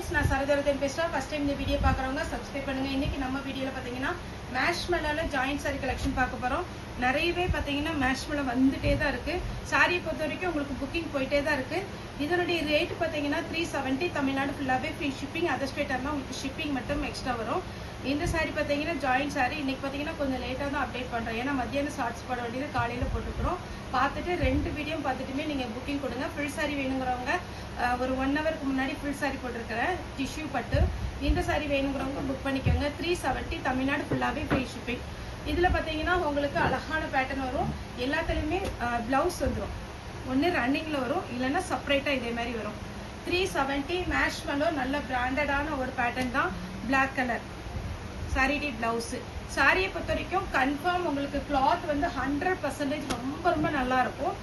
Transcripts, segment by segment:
Friends நான் சரதரதன் பேசுறேன் first time இந்த வீடியோ பார்க்கறவங்க சப்ஸ்கிரைப் பண்ணுங்க இன்னைக்கு நம்ம வீடியோல பாத்தீங்கன்னா மேஷ்மெலோல ஜாயிண்ட் saree கலெக்ஷன் பார்க்க போறோம் நிறையவே பாத்தீங்கன்னா மேஷ்மெல வந்துட்டே தான் இருக்கு saree பொறுத்த வரைக்கும் உங்களுக்கு புக்கிங் போயிட்டே தான் இருக்கு இதனுடைய ரேட் பாத்தீங்கன்னா 370 தமிழ்நாடு ஃபுல்லாவே ஃப்ரீ ஷிப்பிங் அதர் ஸ்டேட்னா உங்களுக்கு ஷிப்பிங் மட்டும் எக்ஸ்ட்ரா வரும் இந்த saree பாத்தீங்கன்னா ஜாயிண்ட் saree இன்னைக்கு பாத்தீங்கன்னா கொஞ்சம் லேட்டா தான் அப்டேட் பண்றேன் ஏன்னா மத்தியானம் ஷார்ட்ஸ் போட வேண்டியது காலையில போட்டுக்கிறோம் பார்த்துட்டு ரெண்டு வீடியோ பார்த்துட்டுமே நீங்க புக்கிங் கொடுங்க ஃபுல் saree வேணும்ங்கறவங்க ஒரு 1 ஹவருக்கு முன்னாடி ஃபுல் saree போட்டுருக்கேன் டிஷ்யூ பட்டு இந்த saree வேணும்ங்கறவங்க புக் பண்ணிக்கோங்க 370 தமிழ்நாடு ஃபுல்லாவே ஃப்ரீ ஷிப்பிங் இதுல பாத்தீங்கன்னா உங்களுக்கு அழகான பேட்டர்ன் வரும் எல்லாத்துலயுமே ப்ளவுஸ் வந்துரும் ஒன்னு ரன்னிங்ல வரும் இல்லனா செப்பரேட்டா இதே மாதிரி வரும் 370 மேஷ்மெலோ நல்ல பிராண்டடான ஒரு பேட்டர்ன் தான் Black கலர் saree டி ப்ளவுஸ் சாரியை பொறுத்த வரைக்கும் கன்ஃபார்ம் உங்களுக்கு கிளாத் வந்து 100% ரொம்ப ரொம்ப நல்லா இருக்கும்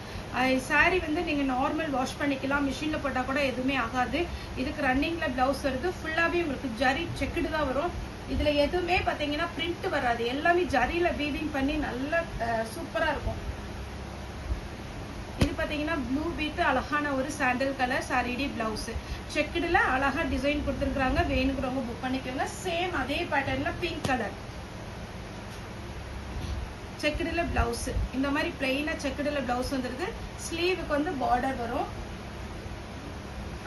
சாரி வந்து நீங்க நார்மல் வாஷ் பண்ணிக்கலாம் மிஷின்ல போட்டா கூட எதுவுமே ஆகாது இதுக்கு ரன்னிங்ல பிளவுஸ் வருது ஃபுல்லாவே உங்களுக்கு ஜரி செக்குடு தான் வரும் இதுல எதுவுமே பாத்தீங்கன்னா பிரிண்ட் வராது எல்லாமே ஜரியில வீவிங் பண்ணி நல்ல சூப்பரா இருக்கும் இது பாத்தீங்கன்னா ப்ளூ வித் அழகான ஒரு சாண்டல் கலர் saree டி பிளவுஸ் செக்குடுல அழகா டிசைன் கொடுத்துருக்காங்க வேணுங்கிறவங்க புக் பண்ணிக்கோங்க சேம் அதே பேட்டர்ன்ல பிங்க் கலர் செக்குடுல பிளவுஸ் இந்த மாதிரி பிளைனா செக்குடுல பிளவுஸ் வந்துருது ஸ்லீவுக்கு வந்து பார்டர் வரும்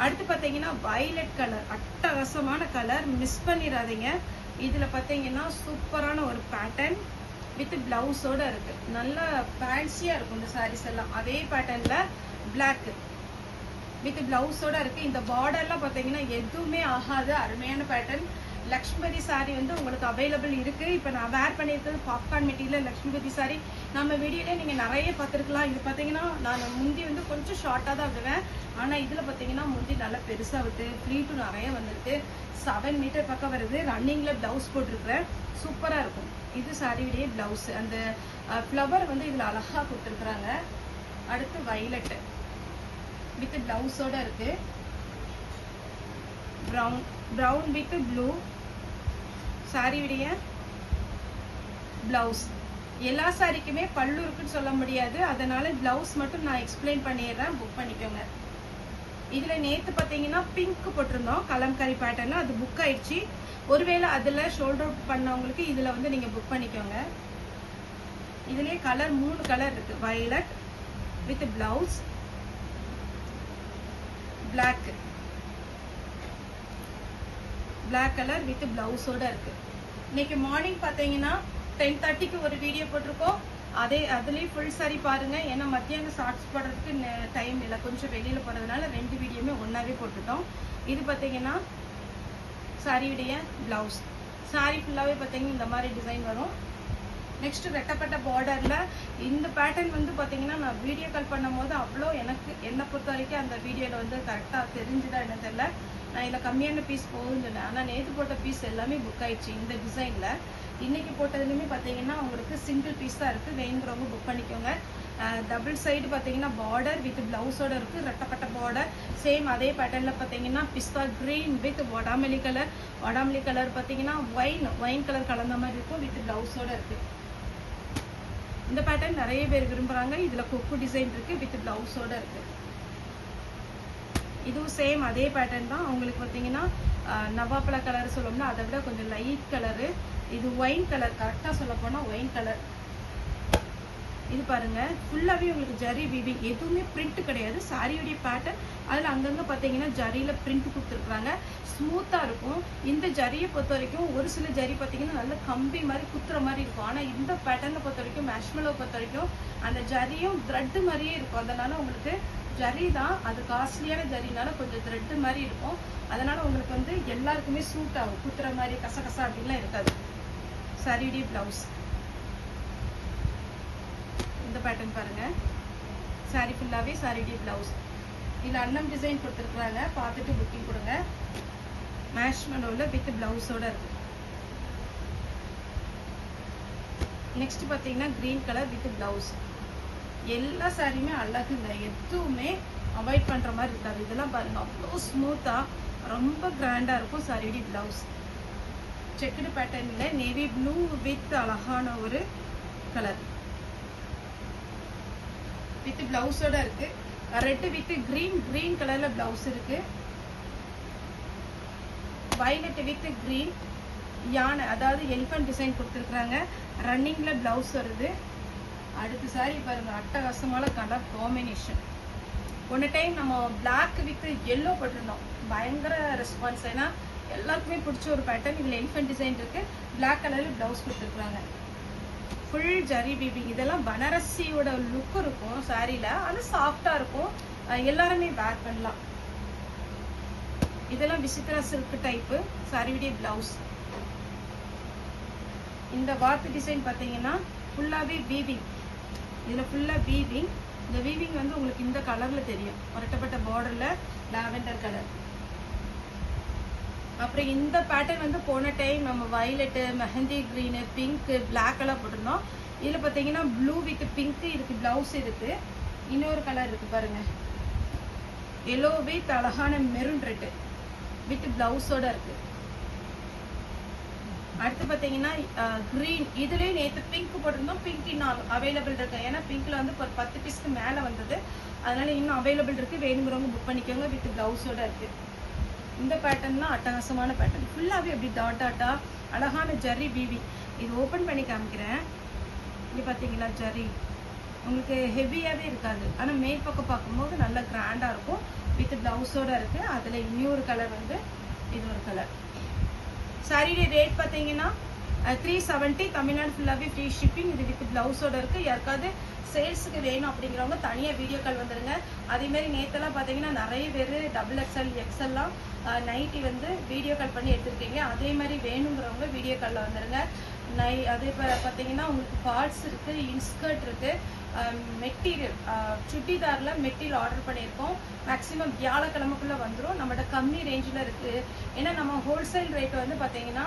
அடுத்து பாத்தீங்கன்னா வயலட் கலர் அட்டகாசமான கலர் மிஸ் பண்ணிடாதீங்க இதுல பாத்தீங்கன்னா சூப்பரான ஒரு பேட்டர்ன் வித் பிளவுஸோட இருக்கு நல்ல ஃபேன்சியா இருக்கும் இந்த சாரீஸ் எல்லாம் அதே பேட்டர்ன்ல பிளாக் வித் பிளவுஸோட இருக்கு இந்த பார்டர்லாம் பாத்தீங்கன்னா எதுவுமே ஆகாது அருமையான பேட்டர்ன் லக்ஷ்மிபதி சாரி வந்து உங்களுக்கு அவைலபிள் இருக்கு இப்ப நான் வேர் பண்ணிருக்கிறது பாப்கார்ன் மெட்டீரியல் லக்ஷ்மிபதி சாரி நம்ம வீடியோல நீங்க நிறைய பார்த்திருக்கலாம் இது பாத்தீங்கன்னா நான் முந்தி வந்து கொஞ்சம் ஷார்ட்டா தான் விடுவேன் ஆனா இதுல பாத்தீங்கன்னா முந்தி நல்லா பெருசா விட்டு ப்ளீட்டும் நிறைய வந்துருக்கு 7 மீட்டர் பக்கம் வருது ரன்னிங்ல பிளவுஸ் போட்டிருக்கிறேன் சூப்பரா இருக்கும் இது சாரியுடைய பிளவுஸ் அந்த ஃப்ளவர் வந்து இதுல அழகா கொடுத்துருக்காங்க அடுத்து வயலட் வித் பிளவுஸோட இருக்கு பிரவுன் வித் ப்ளூ சாரியுடைய பிளவுஸ் எல்லா சாரிக்குமே பல்லு இருக்குன்னு சொல்ல முடியாது அதனால பிளவுஸ் மட்டும் நான் எக்ஸ்பிளைன் பண்ணிடுறேன் புக் பண்ணிக்கோங்க இதுல நேத்து பாத்தீங்கன்னா பிங்க் போட்டிருந்தோம் கலம்கரி பேட்டர்ன் அது புக் ஆயிடுச்சு ஒருவேளை அதுல ஷோல்டர் அவுட் பண்ணவங்களுக்கு இதுல வந்து நீங்க புக் பண்ணிக்கோங்க இதுலயே கலர் 3 கலர் இருக்கு violet with blouse black colour with பிளவுஸோட இருக்கு இன்னைக்கு மார்னிங் பாத்தீங்கன்னா 10:30க்கு ஒரு வீடியோ போட்டிருக்கோம் அதுலயும் ஃபுல் saree பாருங்க ஏன்னா மத்தியானம் ஷார்ட்ஸ் போடுறதுக்கு டைம் இல்லை கொஞ்சம் வெளியில போறதுனால ரெண்டு வீடியோமே ஒன்னாவே போட்டுட்டோம் இது பாத்தீங்கன்னா சாரியுடைய பிளவுஸ் சாரி ஃபுல்லாவே பாத்தீங்கன்னா இந்த மாதிரி டிசைன் வரும் நெக்ஸ்ட் வெட்டப்பட்ட பார்டர்ல இந்த பேட்டர்ன் வந்து பாத்தீங்கன்னா நான் வீடியோ கால் பண்ணும் போது அவ்வளோ என்ன பொறுத்த வரைக்கும் அந்த வீடியோல வந்து கரெக்டா தெரிஞ்சுதா என்ன தெரியல நான் இதுல கம்மியான பீஸ் போகுதுன்னு சொன்னேன் ஆனா நேற்று போட்ட பீஸ் எல்லாமே புக் ஆயிடுச்சு இந்த டிசைன்ல இன்னைக்கு போட்டதுலயுமே பாத்தீங்கன்னா உங்களுக்கு சிங்கிள் பீஸ் தான் இருக்கு வேணுங்கிறவங்க புக் பண்ணிக்கோங்க டபுள் சைடு பாத்தீங்கன்னா பார்டர் வித் பிளவுஸோட இருக்கு ரெட்டப்பட்ட பார்டர் சேம் அதே பேட்டர்ன்ல பாத்தீங்கன்னா பிஸ்தா கிரீன் வித் வடாமல்லி கலர் பாத்தீங்கன்னா ஒயின் கலர் கலந்த மாதிரி இருக்கும் வித் பிளவுஸோட இருக்கு இந்த பேட்டர்ன் நிறைய பேர் விரும்புறாங்க இதுல கொக்கு டிசைன் இருக்கு வித் பிளவுஸோட இருக்கு இதுவும் சேம் அதே பேட்டர்ன் தான் உங்களுக்கு பாத்தீங்கன்னா நவாப்பழ கலர் சொல்லணும்னா அதை விட கொஞ்சம் லைட் கலரு இது ஒயின் கலர் கரெக்டா சொல்ல போனா ஒயின் கலர் இது பாருங்க ஃபுல்லாவே உங்களுக்கு ஜரி வீவிங் எதுவுமே பிரிண்ட் கிடையாது சாரியுடைய பேட்டர்ன் அதுல அங்கங்க பாத்தீங்கன்னா ஜரியில பிரிண்ட் கொடுத்துருக்காங்க ஸ்மூத்தா இருக்கும் இந்த ஜரியை பொறுத்த வரைக்கும் ஒரு சில ஜரி பாத்தீங்கன்னா நல்ல கம்பி மாதிரி குத்துற மாதிரி இருக்கும் ஆனா இந்த பேட்டர்னை பொறுத்த வரைக்கும் மேஷ்மெலோ பொறுத்த வரைக்கும் அந்த ஜரியும் த்ரெட் மாதிரியே இருக்கும் அதனால உங்களுக்கு ஜரி தான் அது காஸ்ட்லியான ஜரினால கொஞ்சம் த்ரெட் மாதிரி இருக்கும் அதனால உங்களுக்கு வந்து எல்லாருக்குமே சூட் ஆகும் குத்துற மாதிரி கசகசா அப்படின்லாம் இருக்காது சாரியுடைய பிளவுஸ் இந்த பேட்டர்ன் பாருங்க சாரி ஃபுல்லாவே சாரியுடைய பிளவுஸ் இதுல அன்னம் டிசைன் கொடுத்துருக்காங்க பார்த்துட்டு புக்கிங் கொடுங்க மேஷ்மெலோல வித் பிளவுஸோட இருக்கு நெக்ஸ்ட் பாத்தீங்கன்னா கிரீன் கலர் வித் பிளவுஸ் எல்லா சாரியுமே அழகுங்க எதுவுமே அவாய்ட் பண்ற மாதிரி இருக்காது இதெல்லாம் பாருங்க அவ்வளோ ஸ்மூத்தா ரொம்ப கிராண்டா இருக்கும் சாரியுடைய பிளவுஸ் செக்குடு பேட்டர்ன்ல நேவி ப்ளூ வித் அழகான ஒரு கலர் வித் பிளவுஸோட இருக்கு ரெட் வித் கிரீன் கலர்ல பிளவுஸ் இருக்கு violet வித் green யானை அதாவது எலிஃபண்ட் டிசைன் கொடுத்துருக்காங்க. ரன்னிங்ல பிளவுஸ் வருது. அடுத்த சாரி பாருங்க, அட்டகாசமான கலர் காம்பினேஷன். ஒன்று டைம் நம்ம பிளாக் வித் எல்லோ போட்டிருந்தோம், பயங்கர ரெஸ்பான்ஸ். ஏன்னா எல்லாருக்குமே பிடிச்ச ஒரு பேட்டர்ன். இதில் எலிஃபண்ட் டிசைன் இருக்கு, பிளாக் கலரில் பிளவுஸ் கொடுத்துருக்குறாங்க. Full zari weaving. இதெல்லாம் பனாரசியோட லுக் இருக்கும் சாரியில், ஆனால் சாஃப்டாக இருக்கும், எல்லாருமே வேர் பண்ணலாம். இதெல்லாம் விசித்ரா சில்க் டைப்பு சாரியுடைய பிளவுஸ். இந்த வாத்து டிசைன் பார்த்தீங்கன்னா ஃபுல்லாகவே வீவிங். இதில் ஃபுல்லாக வீவிங். இந்த வீவிங் வந்து உங்களுக்கு இந்த கலரில் தெரியும், ஒரட்டப்பட்ட பார்டரில் லாவெண்டர் கலர். அப்புறம் இந்த பேட்டர்ன் வந்து போன டைம் நம்ம violet, mehndi green, pink, black எல்லாம் போட்டிருந்தோம். இதில் பார்த்தீங்கன்னா ப்ளூ வித் பிங்க்கு இருக்குது, பிளவுஸ் இருக்குது. இன்னொரு கலர் இருக்குது பாருங்க, எல்லோ வித் அழகான மெரூன் ரெட்டு வித் பிளவுஸோட இருக்குது. அடுத்து பார்த்தீங்கன்னா க்ரீன். இதுலேயே நேற்று பிங்க் போட்டிருந்தோம், பிங்க் இன்னும் அவைலபிள் இருக்கு. ஏன்னா பிங்க்ல வந்து ஒரு 10 பீஸ்க்கு மேலே வந்தது, அதனால இன்னும் அவைலபிள் இருக்கு. வேணுங்கிறவங்க புக் பண்ணிக்கோங்க. வித் பிளவுஸோட இருக்கு. இந்த பேட்டர்ன்லாம் அட்டகாசமான பேட்டர்ன். ஃபுல்லாகவே அப்படி டாட் டாட்டா அழகான ஜரி வீவி. இது ஓப்பன் பண்ணி காமிக்கிறேன். இங்கே பார்த்தீங்களா ஜரி உங்களுக்கு ஹெவியாகவே இருக்காது, ஆனால் மேல் பக்கம் பார்க்கும்போது நல்லா கிராண்டாக இருக்கும். வித் பிளவுஸோட இருக்கு. அதில் இன்னொரு கலர் வந்து இது ஒரு கலர். சாரியுடைய ரேட் பார்த்தீங்கன்னா 370. தமிழ்நாடு ஃபுல்லாகவே ஃப்ரீ ஷிப்பிங். இது வித் பிளவுஸோட இருக்கு. யாருக்காவது சேல்ஸுக்கு வேணும் அப்படிங்கிறவங்க தனியாக வீடியோ கால் வந்துடுங்க. அதேமாரி நேற்றெல்லாம் பார்த்தீங்கன்னா நிறைய பேர் XXL XLலாம் நைட்டி வந்து வீடியோ கால் பண்ணி எடுத்துருக்கீங்க. அதே மாதிரி வேணுங்கிறவங்க வீடியோ காலில் வந்துடுங்க. அதே பார்த்தீங்கன்னா உங்களுக்கு ஃபால்ஸ் இருக்குது, இன்ஸ்கர்ட் இருக்குது, மெட்டீரியல் சுட்டிதாரில் மெட்டீரியல் ஆர்டர் பண்ணியிருக்கோம். மேக்ஸிமம் வியாழக்கிழமைக்குள்ளே வந்துடும். நம்மகிட்ட கம்மி ரேஞ்சில் இருக்குது. ஏன்னா நம்ம ஹோல்சேல் ரேட் வந்து பார்த்தீங்கன்னா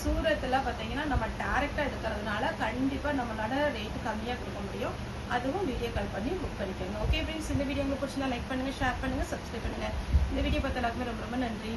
சூரத்தில் பார்த்தீங்கன்னா நம்ம டேரெக்டாக எடுக்கிறதுனால கண்டிப்பாக நம்மளோட ரேட்டு கம்மியாக கொடுக்க முடியும். அதுவும் வீடியோ கால் பண்ணி புக் பண்ணிக்கோங்க. ஓகே ஃப்ரெண்ட்ஸ், இந்த வீடியோ உங்களுக்கு பிடிச்சிருந்தா லைக் பண்ணுங்கள், ஷேர் பண்ணுங்கள், சப்ஸ்கிரைப் பண்ணுங்கள். இந்த வீடியோ பார்த்த எல்லாருக்குமே ரொம்ப ரொம்ப நன்றி.